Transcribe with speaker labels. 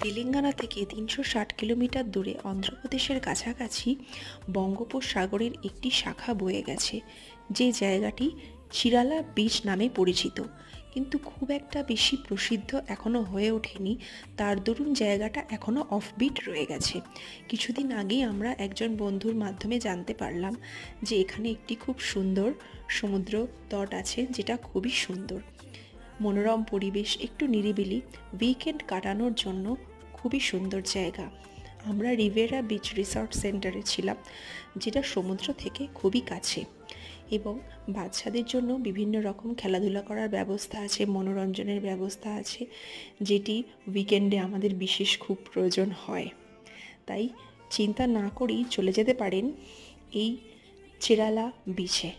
Speaker 1: তেলেঙ্গানা থেকে ৩৬০ কিলোমিটার দূরে অন্ধ্রপ্রদেশের কাছাকাছি বঙ্গোপসাগরের একটি শাখা বয়ে গেছে, যে জায়গাটি চিরালা বিচ নামে পরিচিত, কিন্তু খুব একটা বেশি প্রসিদ্ধ এখনও হয়ে ওঠেনি। তার দরুন জায়গাটা এখনও অফবিট রয়ে গেছে। কিছুদিন আগেই আমরা একজন বন্ধুর মাধ্যমে জানতে পারলাম যে এখানে একটি খুব সুন্দর সমুদ্র তট আছে, যেটা খুবই সুন্দর, মনোরম পরিবেশ, একটু নিরিবিলি, উইকেন্ড কাটানোর জন্য খুবই সুন্দর জায়গা। আমরা রিভেরা বিচ রিসর্ট সেন্টারে ছিলাম, যেটা সমুদ্র থেকে খুবই কাছে, এবং বাচ্চাদের জন্য বিভিন্ন রকম খেলাধুলা করার ব্যবস্থা আছে, মনোরঞ্জনের ব্যবস্থা আছে, যেটি উইকেন্ডে আমাদের বিশেষ খুব প্রয়োজন হয়। তাই চিন্তা না করেই চলে যেতে পারেন এই চিরালা বিচে।